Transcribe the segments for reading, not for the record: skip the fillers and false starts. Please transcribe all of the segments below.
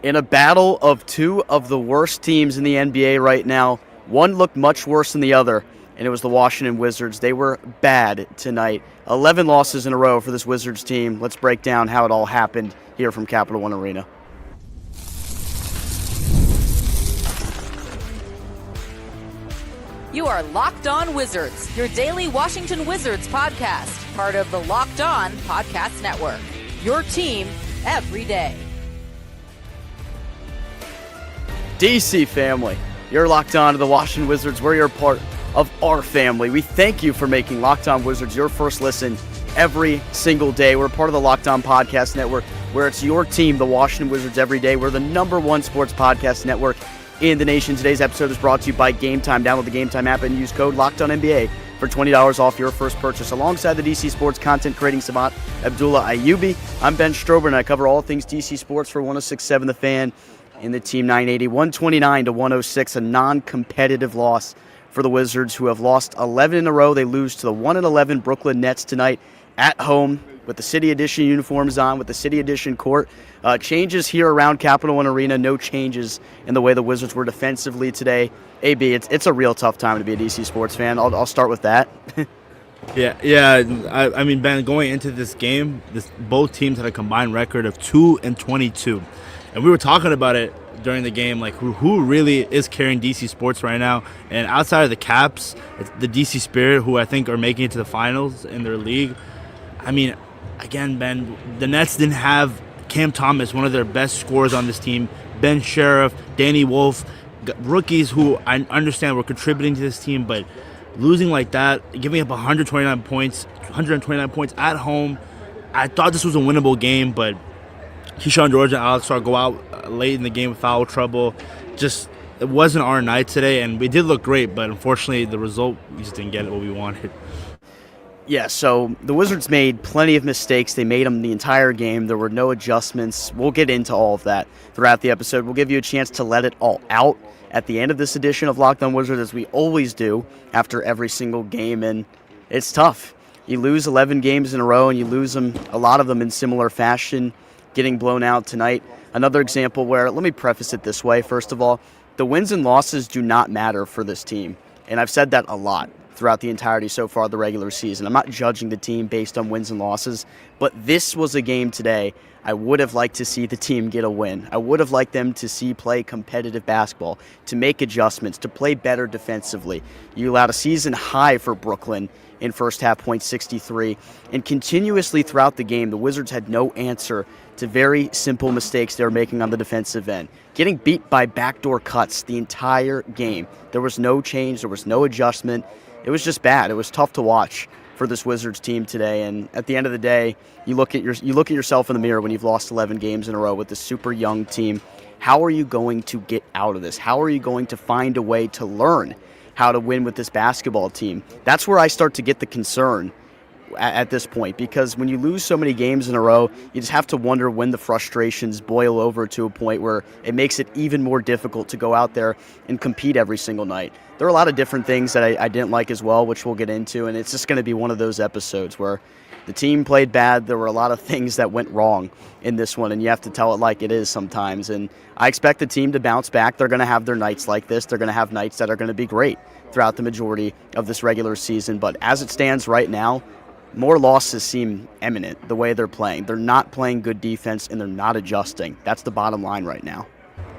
In a battle of two of the worst teams in the NBA right now, one looked much worse than the other, and it was the Washington Wizards. They were bad tonight. 11 losses in a row for this Wizards team. Let's break down how it all happened here from Capital One Arena. You are Locked On Wizards, your daily Washington Wizards podcast, part of the Locked On Podcast Network. Your team every day. DC family, you're locked on to the Washington Wizards. We're your part of our family. We thank you for making Locked On Wizards your first listen every single day. We're part of the Locked On Podcast Network, where it's your team, the Washington Wizards, every day. We're the #1 sports podcast network in the nation. Today's episode is brought to you by Game Time. Download the Game Time app and use code LOCKEDONNBA for $20 off your first purchase. Alongside the DC Sports content creating savant Abdullah Ayubi, I'm Ben Strober, and I cover all things DC Sports for 106.7 The Fan. In the Team 980, 129-106, a non-competitive loss for the Wizards, who have lost 11 in a row. They lose to the 1-11 Brooklyn Nets tonight at home with the City Edition uniforms on, with the City Edition court. Changes here around Capital One Arena, no changes in the way the Wizards were defensively today. AB, it's a real tough time to be a DC sports fan. I'll start with that. Yeah. I mean, Ben, going into this game, both teams had a combined record of 2-22. And we were talking about it during the game, like who really is carrying DC sports right now. And outside of the Caps, it's the DC Spirit, who I think are making it to the finals in their league. I mean, again, Ben, the Nets didn't have Cam Thomas, one of their best scorers on this team, Ben Sheriff, Danny Wolf, rookies who I understand were contributing to this team, but losing like that, giving up 129 points at home. I thought this was a winnable game, but Keyshawn George and Alex Starr go out late in the game with foul trouble. Just, it wasn't our night today, and we did look great, but unfortunately the result, we just didn't get what we wanted. Yeah, so the Wizards made plenty of mistakes. They made them the entire game. There were no adjustments. We'll get into all of that throughout the episode. We'll give you a chance to let it all out at the end of this edition of Locked On Wizards, as we always do after every single game, and it's tough. You lose 11 games in a row, and you lose them, a lot of them in similar fashion, getting blown out tonight. Another example where, let me preface it this way, first of all, the wins and losses do not matter for this team, and I've said that a lot throughout the entirety so far of the regular season. I'm not judging the team based on wins and losses, but this was a game today I would have liked to see the team get a win. I would have liked them to see play competitive basketball, to make adjustments, to play better defensively. You allowed a season high for Brooklyn in first half, .63, and continuously throughout the game, the Wizards had no answer to very simple mistakes they were making on the defensive end. Getting beat by backdoor cuts the entire game. There was no change, there was no adjustment. It was just bad. It was tough to watch for this Wizards team today, and at the end of the day, you look at yourself in the mirror when you've lost 11 games in a row with this super young team. How are you going to get out of this? How are you going to find a way to learn how to win with this basketball team? That's where I start to get the concern at this point, because when you lose so many games in a row, you just have to wonder when the frustrations boil over to a point where it makes it even more difficult to go out there and compete every single night. There are a lot of different things that I didn't like as well, which we'll get into, and it's just going to be one of those episodes where the team played bad. There were a lot of things that went wrong in this one, and you have to tell it like it is sometimes. And I expect the team to bounce back. They're going to have their nights like this. They're going to have nights that are going to be great throughout the majority of this regular season. But as it stands right now, more losses seem imminent the way they're playing. They're not playing good defense, and they're not adjusting. That's the bottom line right now.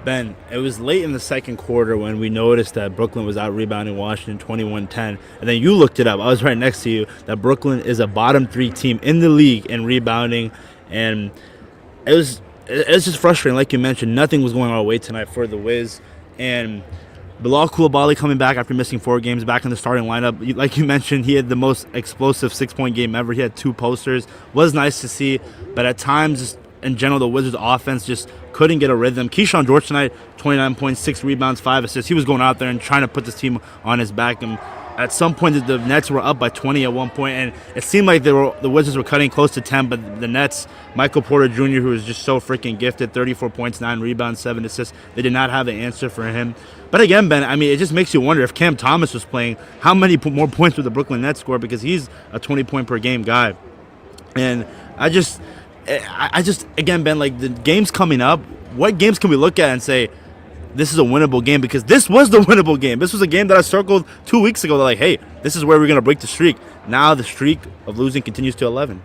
Ben, it was late in the second quarter when we noticed that Brooklyn was out rebounding Washington 21-10. And then you looked it up. I was right next to you. That Brooklyn is a bottom 3 team in the league in rebounding. And it was just frustrating. Like you mentioned, nothing was going our way tonight for the Wiz. And Bilal Coulibaly coming back after missing 4 games, back in the starting lineup. Like you mentioned, he had the most explosive 6-point game ever. He had 2 posters. Was nice to see. But at times, just in general, the Wizards' offense just couldn't get a rhythm. Keyshawn George tonight, 29 points, 6 rebounds, 5 assists. He was going out there and trying to put this team on his back. And at some point, the Nets were up by 20 at one point, and it seemed like the Wizards were cutting close to 10, but the Nets, Michael Porter Jr., who is just so freaking gifted, 34 points, 9 rebounds, 7 assists, they did not have an answer for him. But again, Ben, I mean, it just makes you wonder if Cam Thomas was playing, how many more points would the Brooklyn Nets score, because he's a 20-point-per-game guy. And I just, again, Ben, like, the games coming up, what games can we look at and say this is a winnable game? Because this was the winnable game. This was a game that I circled 2 weeks ago. They're like, hey, this is where we're going to break the streak. Now the streak of losing continues to 11.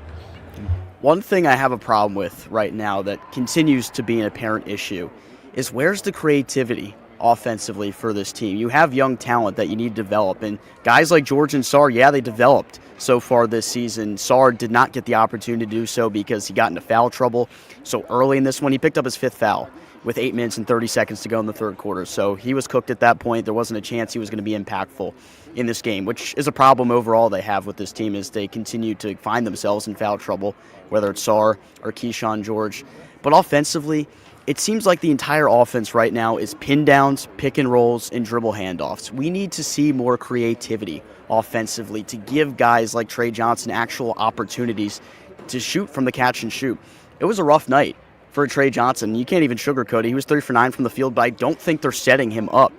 One thing I have a problem with right now that continues to be an apparent issue is where's the creativity offensively for this team? You have young talent that you need to develop, and guys like George and Sarr, yeah, they developed so far this season. Sarr did not get the opportunity to do so because he got into foul trouble so early in this one. He picked up his 5th foul with 8 minutes and 30 seconds to go in the third quarter. So he was cooked at that point. There wasn't a chance he was going to be impactful in this game, which is a problem overall they have with this team, is they continue to find themselves in foul trouble, whether it's Sarr or Keyshawn George. But offensively, it seems like the entire offense right now is pin downs, pick and rolls, and dribble handoffs. We need to see more creativity offensively to give guys like Trey Johnson actual opportunities to shoot from the catch and shoot. It was a rough night for Trey Johnson. You can't even sugarcoat it. He was 3 for 9 from the field, but I don't think they're setting him up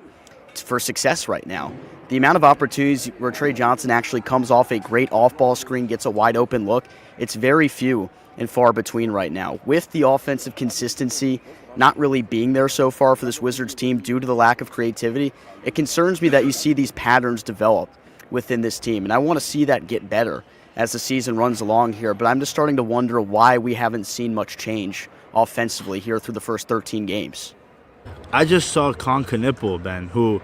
for success right now. The amount of opportunities where Trey Johnson actually comes off a great off-ball screen, gets a wide open look, it's very few and far between right now. With the offensive consistency not really being there so far for this Wizards team due to the lack of creativity, it concerns me that you see these patterns develop within this team, and I want to see that get better as the season runs along here, but I'm just starting to wonder why we haven't seen much change offensively here through the first 13 games. I just saw Con Knipple, Ben, who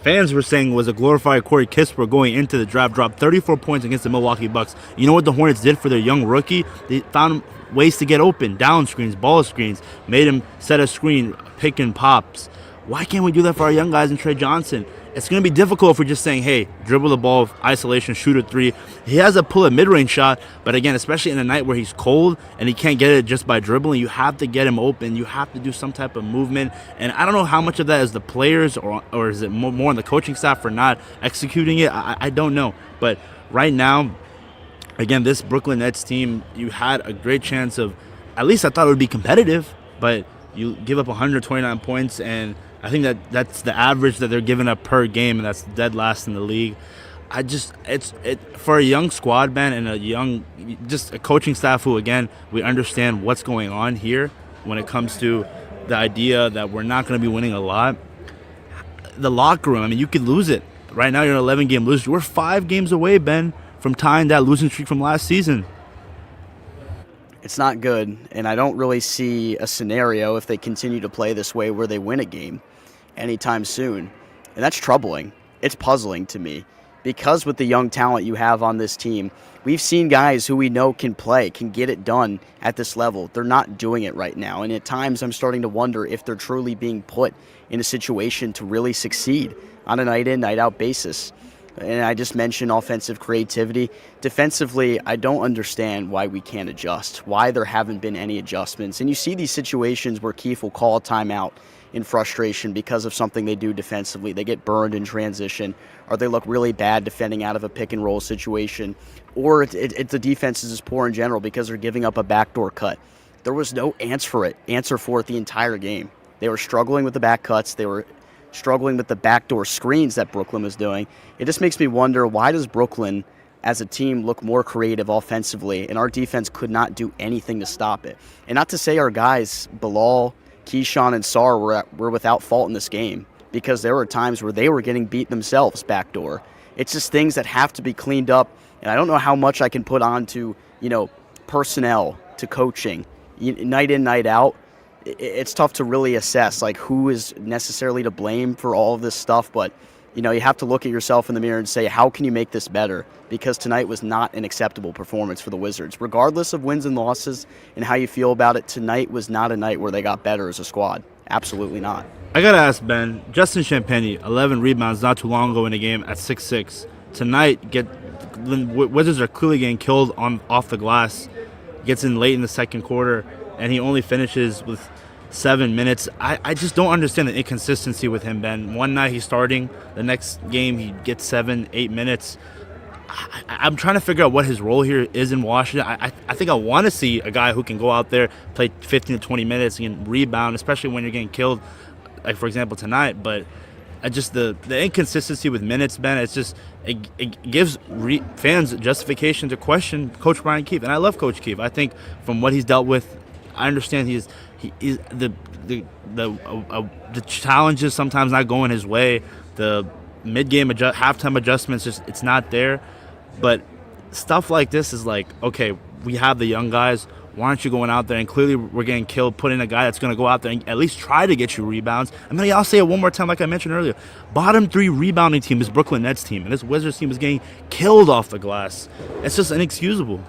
fans were saying was a glorified Corey Kispert going into the draft, dropped 34 points against the Milwaukee Bucks. You know what the Hornets did for their young rookie? They found ways to get open, down screens, ball screens, made him set a screen, pick and pops. Why can't we do that for our young guys and Trey Johnson? It's going to be difficult if we're just saying, hey, dribble the ball, isolation, shoot a 3. He has to pull a mid-range shot, but again, especially in a night where he's cold and he can't get it just by dribbling, you have to get him open. You have to do some type of movement. And I don't know how much of that is the players or is it more on the coaching staff for not executing it. I don't know. But right now, again, this Brooklyn Nets team, you had a great chance of, at least I thought it would be competitive, but you give up 129 points, and I think that's the average that they're giving up per game, and that's dead last in the league. It's for a young squad, man, and just a coaching staff who, again, we understand what's going on here when it comes to the idea that we're not going to be winning a lot. The locker room, I mean, you could lose it. Right now, you're an 11-game loser. We're 5 games away, Ben, from tying that losing streak from last season. It's not good, and I don't really see a scenario if they continue to play this way where they win a game anytime soon. And that's troubling. It's puzzling to me because with the young talent you have on this team, we've seen guys who we know can play, can get it done at this level. They're not doing it right now, and at times I'm starting to wonder if they're truly being put in a situation to really succeed on a night-in, night-out basis. And I just mentioned offensive creativity. Defensively, I don't understand why we can't adjust, why there haven't been any adjustments. And you see these situations where Keith will call a timeout in frustration because of something they do defensively. They get burned in transition, or they look really bad defending out of a pick-and-roll situation, or the defense is just poor in general because they're giving up a backdoor cut. There was no answer for it the entire game. They were struggling with the back cuts. They were struggling with the backdoor screens that Brooklyn was doing. It just makes me wonder, why does Brooklyn as a team look more creative offensively and our defense could not do anything to stop it? And not to say our guys, Bilal, Keyshawn, and Sarr were without fault in this game, because there were times where they were getting beat themselves backdoor. It's just things that have to be cleaned up, and I don't know how much I can put on to, personnel, to coaching, night in, night out. It's tough to really assess like who is necessarily to blame for all of this stuff, but you have to look at yourself in the mirror and say, how can you make this better? Because tonight was not an acceptable performance for the Wizards. Regardless of wins and losses and how you feel about it, tonight was not a night where they got better as a squad. Absolutely not. I gotta ask, Ben, Justin Champagnie, 11 rebounds not too long ago in a game at 6'6". Tonight, Wizards are clearly getting killed off the glass. Gets in late in the second quarter, and he only finishes with 7 minutes. I just don't understand the inconsistency with him, Ben. One night he's starting, the next game he gets 7-8 minutes. I'm trying to figure out what his role here is in Washington. I think I want to see a guy who can go out there, play 15 to 20 minutes, and rebound, especially when you're getting killed, like for example tonight. But just the inconsistency with minutes, Ben, it gives fans justification to question Coach Brian Keefe. And I love Coach Keefe. I think from what he's dealt with, I understand he's he is the challenges sometimes not going his way. The mid-game halftime adjustments, just it's not there. But stuff like this is like, okay, we have the young guys. Why aren't you going out there? And clearly we're getting killed. Put in a guy that's going to go out there and at least try to get you rebounds. I mean, I'll say it one more time like I mentioned earlier. Bottom 3 rebounding team is Brooklyn Nets team. And this Wizards team is getting killed off the glass. It's just inexcusable.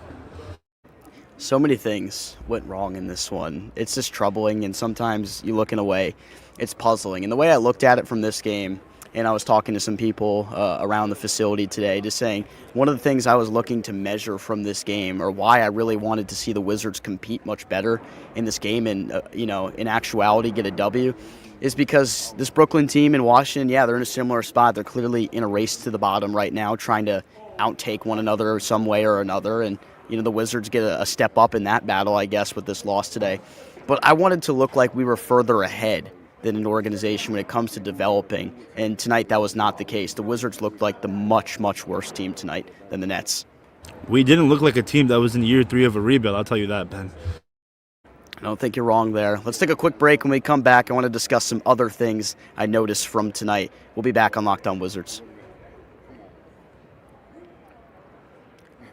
So many things went wrong in this one. It's just troubling, and sometimes you look in a way, it's puzzling. And the way I looked at it from this game, and I was talking to some people around the facility today, just saying one of the things I was looking to measure from this game, or why I really wanted to see the Wizards compete much better in this game and, in actuality get a W, is because this Brooklyn team in Washington, yeah, they're in a similar spot. They're clearly in a race to the bottom right now, trying to outtake one another some way or another, and the Wizards get a step up in that battle, I guess, with this loss today. But I wanted to look like we were further ahead than an organization when it comes to developing. And tonight that was not the case. The Wizards looked like the much, much worse team tonight than the Nets. We didn't look like a team that was in year 3 of a rebuild, I'll tell you that, Ben. I don't think you're wrong there. Let's take a quick break. When we come back, I want to discuss some other things I noticed from tonight. We'll be back on Locked On Wizards.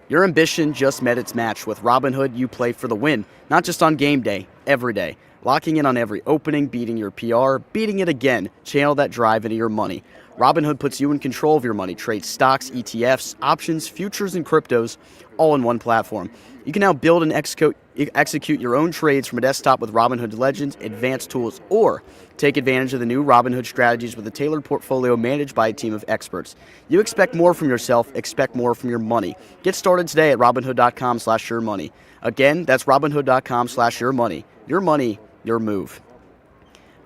Your ambition just met its match. With Robinhood, you play for the win, not just on game day, every day. Locking in on every opening, beating your PR, beating it again. Channel that drive into your money. Robinhood puts you in control of your money. Trade stocks, ETFs, options, futures, and cryptos all in one platform. You can now build and execute your own trades from a desktop with Robinhood Legends, advanced tools, or take advantage of the new Robinhood strategies with a tailored portfolio managed by a team of experts. You expect more from yourself, expect more from your money. Get started today at Robinhood.com/yourmoney. Again, that's Robinhood.com/yourmoney. Your money, your move.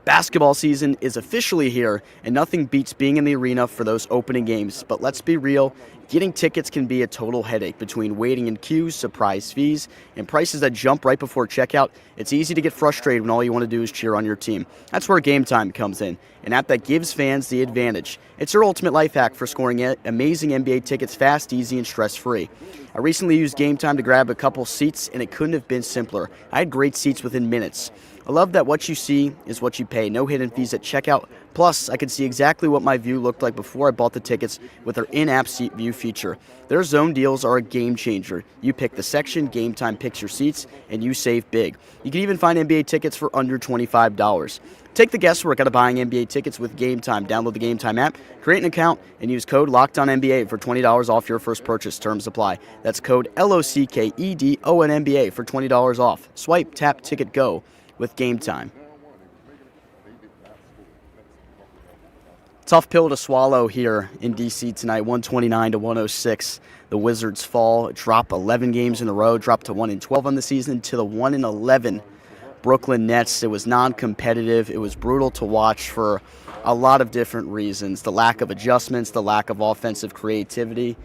Basketball season is officially here, and nothing beats being in the arena for those opening games. But let's be real, getting tickets can be a total headache. Between waiting in queues, surprise fees, and prices that jump right before checkout, it's easy to get frustrated when all you want to do is cheer on your team. That's where Game Time comes in, an app that gives fans the advantage. It's your ultimate life hack for scoring amazing NBA tickets fast, easy, and stress-free. I recently used Game Time to grab a couple seats, and it couldn't have been simpler. I had great seats within minutes. I love that what you see is what you pay. No hidden fees at checkout. Plus, I could see exactly what my view looked like before I bought the tickets with their in-app seat view feature. Their zone deals are a game changer. You pick the section, Game Time picks your seats, and you save big. You can even find NBA tickets for under $25. Take the guesswork out of buying NBA tickets with Game Time. Download the Game Time app, create an account, and use code LOCKEDONNBA for $20 off your first purchase. Terms apply. That's code LOCKEDONNBA for $20 off. Swipe, tap, ticket, go with Game Time. Tough pill to swallow here in D.C. tonight, 129-106. The Wizards fall, drop 11 games in a row, drop to 1-12 on the season, to the 1-11 Brooklyn Nets. It was non-competitive. It was brutal to watch for a lot of different reasons. The lack of adjustments, the lack of offensive creativity.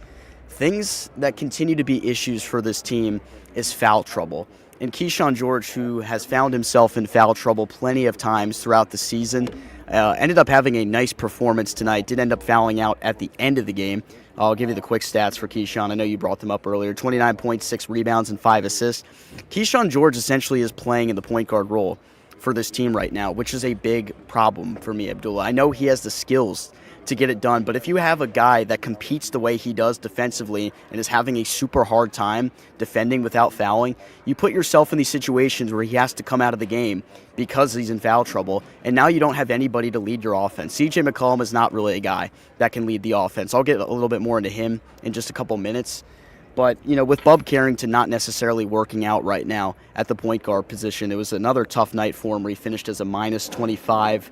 Things that continue to be issues for this team is foul trouble. And Keyshawn George, who has found himself in foul trouble plenty of times throughout the season, ended up having a nice performance tonight. Did end up fouling out at the end of the game. I'll give you the quick stats for Keyshawn. I know you brought them up earlier. 29.6 rebounds and 5 assists. Keyshawn George essentially is playing in the point guard role for this team right now, which is a big problem for me, Abdullah. I know he has the skills to get it done, but if you have a guy that competes the way he does defensively and is having a super hard time defending without fouling, you put yourself in these situations where he has to come out of the game because he's in foul trouble, and now you don't have anybody to lead your offense. CJ McCollum is not really a guy that can lead the offense. I'll get a little bit more into him in just a couple minutes. But, with Bub Carrington not necessarily working out right now at the point guard position, it was another tough night for him where he finished as a minus 25.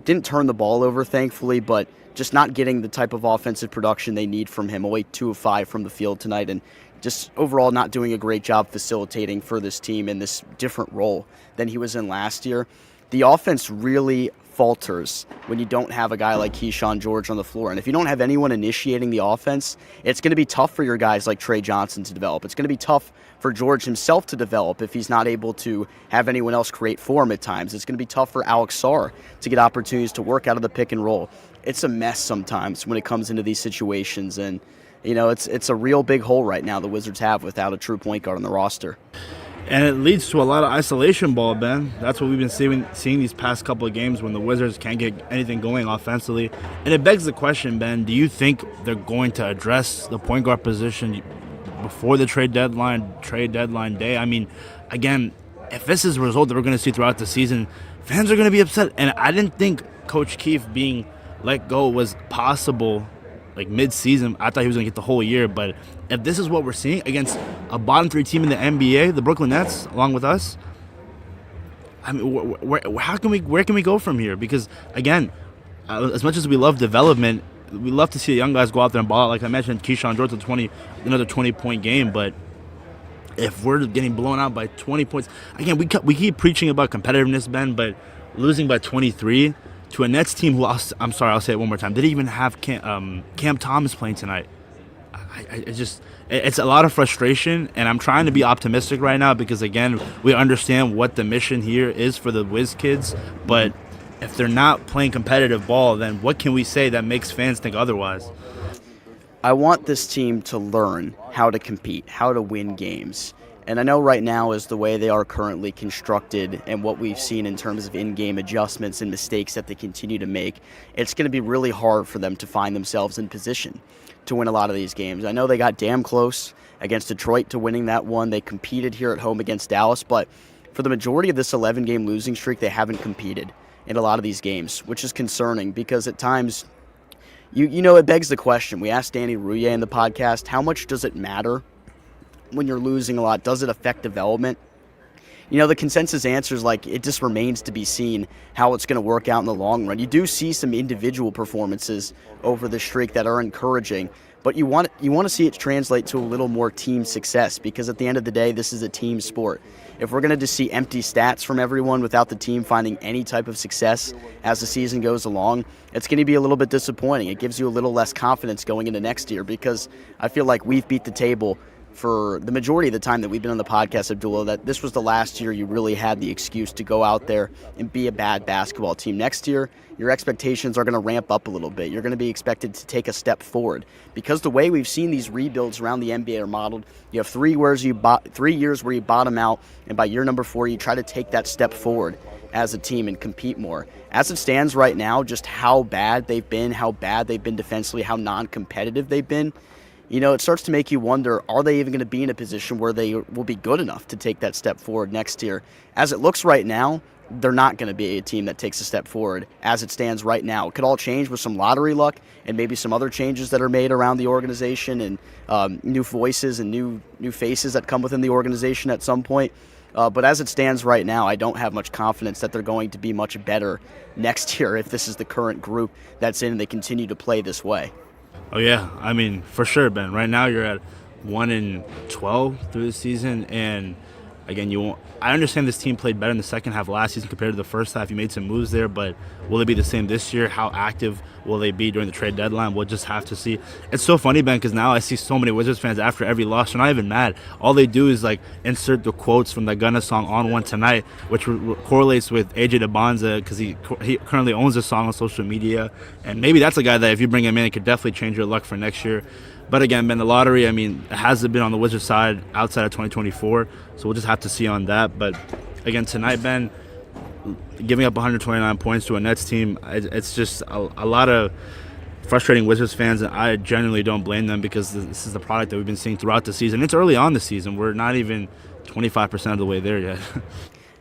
Didn't turn the ball over, thankfully, but just not getting the type of offensive production they need from him. Only 2 of 5 from the field tonight, and just overall not doing a great job facilitating for this team in this different role than he was in last year. The offense really falters when you don't have a guy like Keyshawn George on the floor. And if you don't have anyone initiating the offense, it's going to be tough for your guys like Trey Johnson to develop. It's going to be tough for George himself to develop if he's not able to have anyone else create for him at times. It's going to be tough for Alex Sarr to get opportunities to work out of the pick and roll. It's a mess sometimes when it comes into these situations. And, it's a real big hole right now the Wizards have without a true point guard on the roster. And it leads to a lot of isolation ball, Ben. That's what we've been seeing these past couple of games when the Wizards can't get anything going offensively. And it begs the question, Ben, do you think they're going to address the point guard position before the trade deadline day? I mean, again, if this is a result that we're going to see throughout the season, fans are going to be upset. And I didn't think Coach Keefe being let go was possible like mid-season. I thought he was going to get the whole year. But if this is what we're seeing against a bottom three team in the NBA, the Brooklyn Nets, along with us, I mean, where can we go from here? Because, again, as much as we love development, we love to see the young guys go out there and ball out. Like I mentioned, Keyshawn George, another 20-point game. But if we're getting blown out by 20 points, again, we keep preaching about competitiveness, Ben, but losing by 23 to a Nets team who, I'm sorry, I'll say it one more time, didn't even have Cam Thomas playing tonight. It's a lot of frustration, and I'm trying to be optimistic right now because, again, we understand what the mission here is for the Wiz kids, but if they're not playing competitive ball, then what can we say that makes fans think otherwise? I want this team to learn how to compete, how to win games. And I know right now is the way they are currently constructed and what we've seen in terms of in-game adjustments and mistakes that they continue to make, it's going to be really hard for them to find themselves in position to win a lot of these games. I know they got damn close against Detroit to winning that one. They competed here at home against Dallas, but for the majority of this 11-game losing streak, they haven't competed in a lot of these games, which is concerning because at times, you know, it begs the question. We asked Danny Rugiet in the podcast, how much does it matter when you're losing a lot? Does it affect development? You know, the consensus answer is like it just remains to be seen how it's going to work out in the long run. You do see some individual performances over the streak that are encouraging, but you want to see it translate to a little more team success because at the end of the day, this is a team sport. If we're going to just see empty stats from everyone without the team finding any type of success as the season goes along, it's going to be a little bit disappointing. It gives you a little less confidence going into next year because I feel like we've beat the table for the majority of the time that we've been on the podcast, Abdullah, that this was the last year you really had the excuse to go out there and be a bad basketball team. Next year, your expectations are going to ramp up a little bit. You're going to be expected to take a step forward because the way we've seen these rebuilds around the NBA are modeled, you have 3 years where you bottom out, and by year number 4, you try to take that step forward as a team and compete more. As it stands right now, just how bad they've been defensively, how non-competitive they've been, you know, it starts to make you wonder, are they even going to be in a position where they will be good enough to take that step forward next year? As it looks right now, they're not going to be a team that takes a step forward as it stands right now. It could all change with some lottery luck and maybe some other changes that are made around the organization and new voices and new faces that come within the organization at some point. But as it stands right now, I don't have much confidence that they're going to be much better next year if this is the current group that's in and they continue to play this way. Oh, yeah. I mean, for sure, Ben. Right now you're at 1-12 through the season, and again, I understand this team played better in the second half last season compared to the first half. You made some moves there, but will it be the same this year? How active will they be during the trade deadline? We'll just have to see. It's so funny, Ben, because now I see so many Wizards fans after every loss. They're not even mad. All they do is like insert the quotes from the Gunna song "On One Tonight," which correlates with AJ DeBonza because he currently owns the song on social media, and maybe that's a guy that if you bring him in, it could definitely change your luck for next year. But again, Ben, the lottery, I mean, it hasn't been on the Wizards side outside of 2024, so we'll just have to see on that. But again, tonight, Ben, giving up 129 points to a Nets team, it's just a lot of frustrating Wizards fans, and I genuinely don't blame them because this is the product that we've been seeing throughout the season. It's early on the season. We're not even 25% of the way there yet.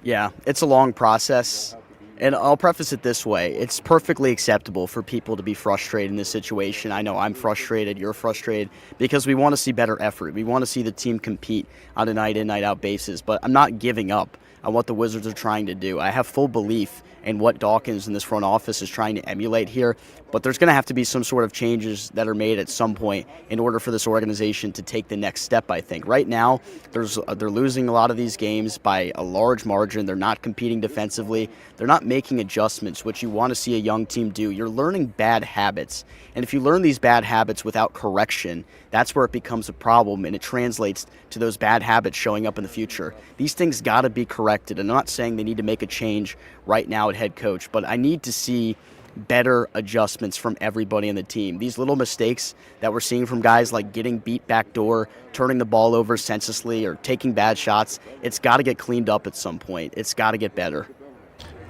Yeah, it's a long process. And I'll preface it this way. It's perfectly acceptable for people to be frustrated in this situation. I know I'm frustrated, you're frustrated, because we want to see better effort. We want to see the team compete on a night-in, night-out basis. But I'm not giving up on what the Wizards are trying to do. I have full belief in what Dawkins and this front office is trying to emulate here. But there's going to have to be some sort of changes that are made at some point in order for this organization to take the next step, I think. Right now, they're losing a lot of these games by a large margin. They're not competing defensively. They're not making adjustments, which you want to see a young team do. You're learning bad habits. And if you learn these bad habits without correction, that's where it becomes a problem, and it translates to those bad habits showing up in the future. These things got to be corrected. I'm not saying they need to make a change right now at head coach, but I need to see better adjustments from everybody in the team. These little mistakes that we're seeing from guys like getting beat backdoor, turning the ball over senselessly, or taking bad shots, it's got to get cleaned up at some point. It's got to get better.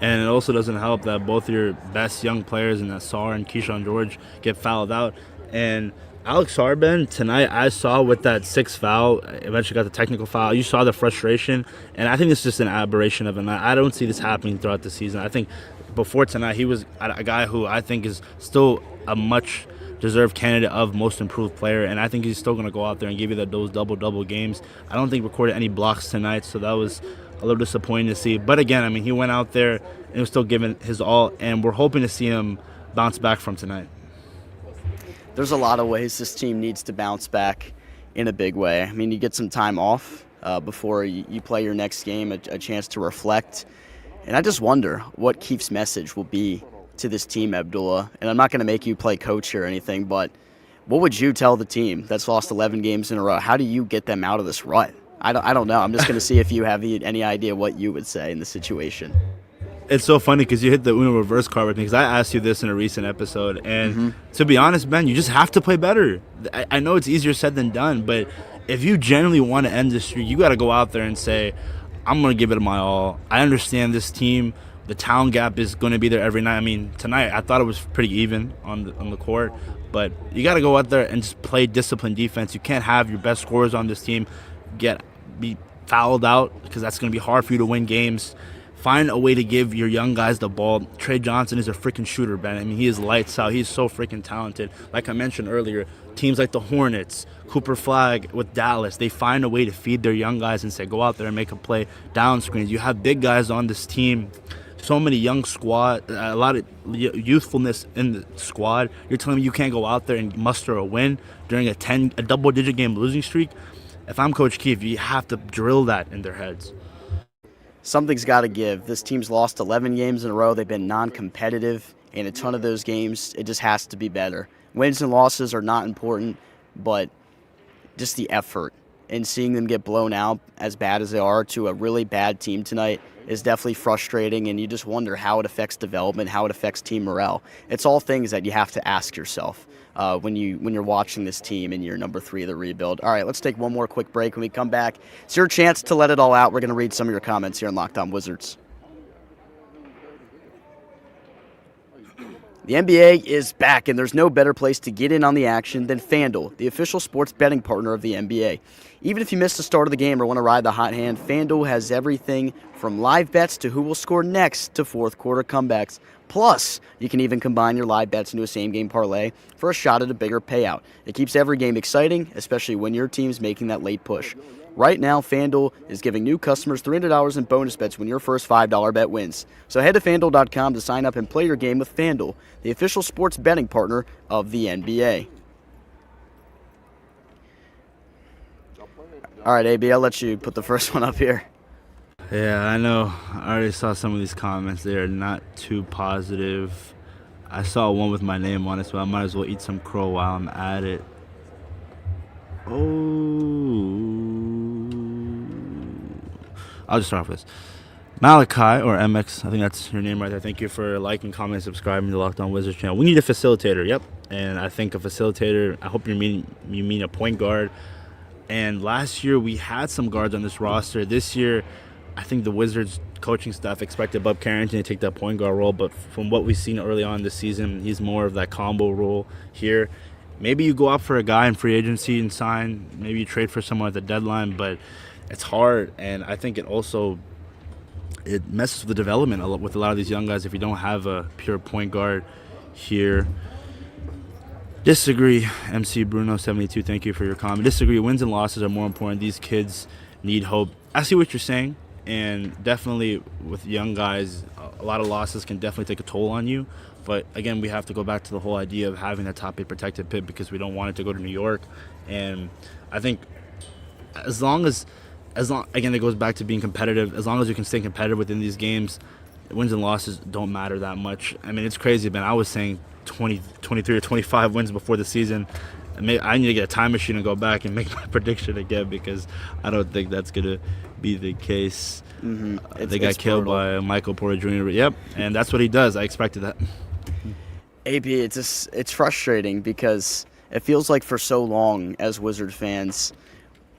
And it also doesn't help that both your best young players in Nassar and Keyshawn George get fouled out. And Alex Sarben, tonight I saw with that sixth foul, eventually got the technical foul. You saw the frustration, and I think it's just an aberration of it. I don't see this happening throughout the season. I think before tonight, he was a guy who I think is still a much deserved candidate of most improved player, and I think he's still going to go out there and give you those double-double games. I don't think he recorded any blocks tonight, so that was a little disappointing to see. But again, I mean, he went out there and was still giving his all, and we're hoping to see him bounce back from tonight. There's a lot of ways this team needs to bounce back in a big way. I mean, you get some time off before you play your next game, a chance to reflect. And I just wonder what Keefe's message will be to this team, Abdullah. And I'm not going to make you play coach here or anything, but what would you tell the team that's lost 11 games in a row? How do you get them out of this rut? I don't know. I'm just going to see if you have any idea what you would say in the situation. It's so funny because you hit the Uno reverse card with me, because I asked you this in a recent episode. And to be honest, Ben, you just have to play better. I know it's easier said than done, but if you genuinely want to end this streak, you got to go out there and say, I'm going to give it my all. I understand this team. The talent gap is going to be there every night. I mean, tonight I thought it was pretty even on the court, but you got to go out there and just play disciplined defense. You can't have your best scorers on this team be fouled out, because that's going to be hard for you to win games. Find a way to give your young guys the ball. Trey Johnson is a freaking shooter, Ben. I mean, he is lights out. He's so freaking talented. Like I mentioned earlier, teams like the Hornets, Cooper Flagg with Dallas, they find a way to feed their young guys and say, go out there and make a play down screens. You have big guys on this team. So many young squad, a lot of youthfulness in the squad. You're telling me you can't go out there and muster a win during a double-digit game losing streak? If I'm Coach Keefe, you have to drill that in their heads. Something's got to give. This team's lost 11 games in a row. They've been non-competitive in a ton of those games. It just has to be better. Wins and losses are not important, but just the effort and seeing them get blown out as bad as they are to a really bad team tonight is definitely frustrating, and you just wonder how it affects development, how it affects team morale. It's all things that you have to ask yourself when you're watching this team and you're number 3 of the rebuild. All right, let's take one more quick break. When we come back, it's your chance to let it all out. We're going to read some of your comments here on Locked On Wizards. The NBA is back, and there's no better place to get in on the action than FanDuel, the official sports betting partner of the NBA. Even if you missed the start of the game or want to ride the hot hand, FanDuel has everything from live bets to who will score next to fourth quarter comebacks. Plus, you can even combine your live bets into a same-game parlay for a shot at a bigger payout. It keeps every game exciting, especially when your team's making that late push. Right now, FanDuel is giving new customers $300 in bonus bets when your first $5 bet wins. So head to FanDuel.com to sign up and play your game with FanDuel, the official sports betting partner of the NBA. All right, AB, I'll let you put the first one up here. Yeah, I know. I already saw some of these comments. They are not too positive. I saw one with my name on it, so I might as well eat some crow while I'm at it. I'll just start off with this. Malachi, or MX, I think that's your name right there. Thank you for liking, commenting, subscribing to the Locked On Wizards channel. We need a facilitator, yep. And I think a facilitator, I hope you mean a point guard. And last year we had some guards on this roster. This year, I think the Wizards coaching staff expected Bob Carrington to take that point guard role, but from what we've seen early on this season, he's more of that combo role here. Maybe you go out for a guy in free agency and sign. Maybe you trade for someone at the deadline, but it's hard. And I think it messes with the development with a lot of these young guys if you don't have a pure point guard here. Disagree, MC Bruno 72. Thank you for your comment. Disagree. Wins and losses are more important. These kids need hope. I see what you're saying, and definitely with young guys, a lot of losses can definitely take a toll on you. But again, we have to go back to the whole idea of having a top 8 protected pit because we don't want it to go to New York. And I think as long again, it goes back to being competitive. As long as you can stay competitive within these games, wins and losses don't matter that much. I mean, it's crazy, man. I was saying 20, 23 or 25 wins before the season. I need to get a time machine and go back and make my prediction again because I don't think that's going to be the case. They got killed by Michael Porter Jr. Yep, and that's what he does. I expected that. AB, it's frustrating because it feels like for so long as Wizard fans,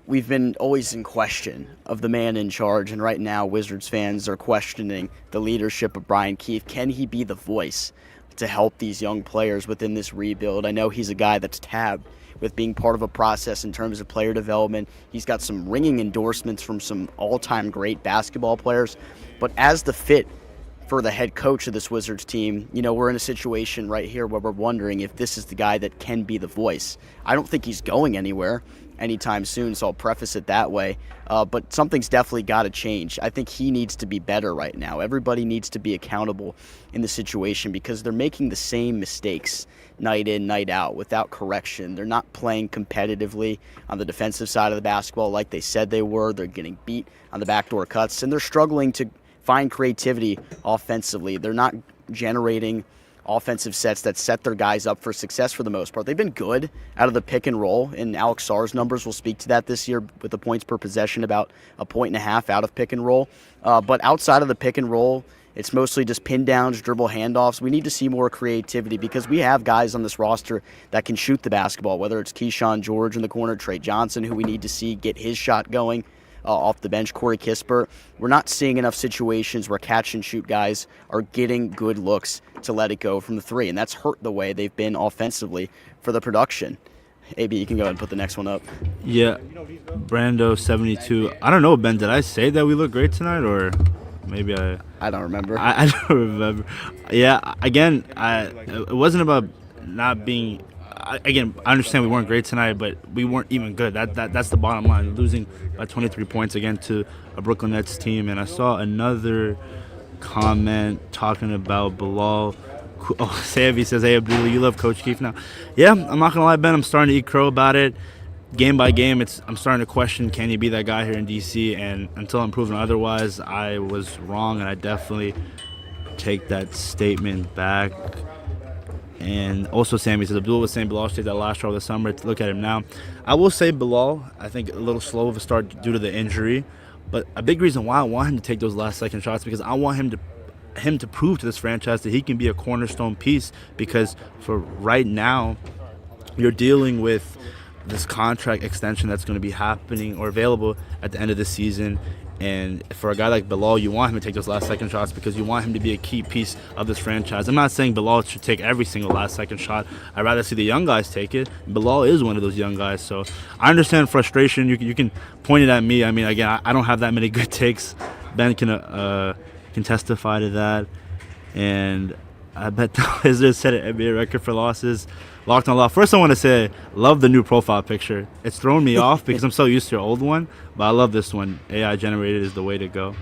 we've been always in question of the man in charge, and right now Wizards fans are questioning the leadership of Brian Keefe. Can he be the voice to help these young players within this rebuild? I know he's a guy that's tabbed with being part of a process in terms of player development. He's got some ringing endorsements from some all-time great basketball players, but as the fit for the head coach of this Wizards team, we're in a situation right here where we're wondering if this is the guy that can be the voice. I don't think he's going anywhere anytime soon, so I'll preface it that way. But something's definitely got to change. I think he needs to be better right now. Everybody needs to be accountable in the situation because they're making the same mistakes night in, night out without correction. They're not playing competitively on the defensive side of the basketball like they said they were. They're getting beat on the backdoor cuts, and they're struggling to find creativity offensively. They're not generating offensive sets that set their guys up for success for the most part. They've been good out of the pick and roll, and Alex Sarr's numbers will speak to that this year with the points per possession, about 1.5 points out of pick and roll. But outside of the pick and roll, it's mostly just pin downs, dribble handoffs. We need to see more creativity because we have guys on this roster that can shoot the basketball, whether it's Keyshawn George in the corner, Trey Johnson, who we need to see get his shot going. Off the bench, Corey Kispert. We're not seeing enough situations where catch-and-shoot guys are getting good looks to let it go from the three, and that's hurt the way they've been offensively for the production. AB, you can go ahead and put the next one up. Yeah, Brando 72. I don't know, Ben, did I say that we look great tonight, or maybe I don't remember. I don't remember. Yeah, again, it wasn't about not being... Again, I understand we weren't great tonight, but we weren't even good. That's the bottom line. Losing by 23 points again to a Brooklyn Nets team. And I saw another comment talking about Bilal. Oh, Savvy says, "Hey, Abdullah, you love Coach Keefe now." Yeah, I'm not gonna lie, Ben. I'm starting to eat crow about it. Game by game, I'm starting to question, can he be that guy here in DC? And until I'm proven otherwise, I was wrong, and I definitely take that statement back. And also Sammy says, Abdullah was saying Bilal stayed that last draw of the summer. Look at him now. I will say Bilal, I think a little slow of a start due to the injury. But a big reason why I want him to take those last second shots, because I want him to prove to this franchise that he can be a cornerstone piece. Because for right now, you're dealing with this contract extension that's going to be happening or available at the end of the season. And for a guy like Bilal, you want him to take those last second shots because you want him to be a key piece of this franchise. I'm not saying Bilal should take every single last second shot. I'd rather see the young guys take it. Bilal is one of those young guys. So I understand frustration. You can point it at me. I mean, again, I don't have that many good takes. Ben can testify to that. And I bet the Wizards set an NBA record for losses. Locked on Lock. First, I want to say, love the new profile picture. It's thrown me off because I'm so used to your old one, but I love this one. AI generated is the way to go.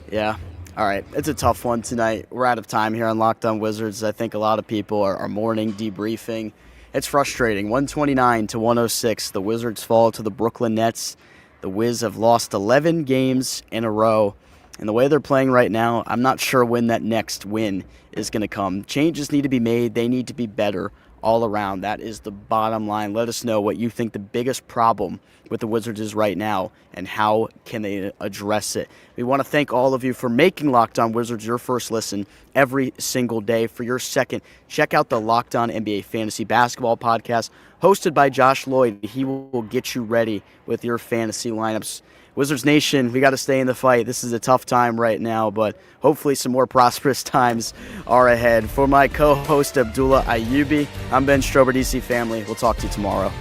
Yeah. All right. It's a tough one tonight. We're out of time here on Locked On Wizards. I think a lot of people are mourning, debriefing. It's frustrating. 129-106. The Wizards fall to the Brooklyn Nets. The Wiz have lost 11 games in a row. And the way they're playing right now, I'm not sure when that next win is going to come. Changes need to be made. They need to be better all around. That is the bottom line. Let us know what you think the biggest problem with the Wizards is right now and how can they address it. We want to thank all of you for making Locked On Wizards your first listen every single day. For your second, check out the Locked On NBA Fantasy Basketball podcast hosted by Josh Lloyd. He will get you ready with your fantasy lineups. Wizards Nation, we got to stay in the fight. This is a tough time right now, but hopefully some more prosperous times are ahead. For my co-host, Abdullah Ayubi, I'm Ben Strober, DC family. We'll talk to you tomorrow.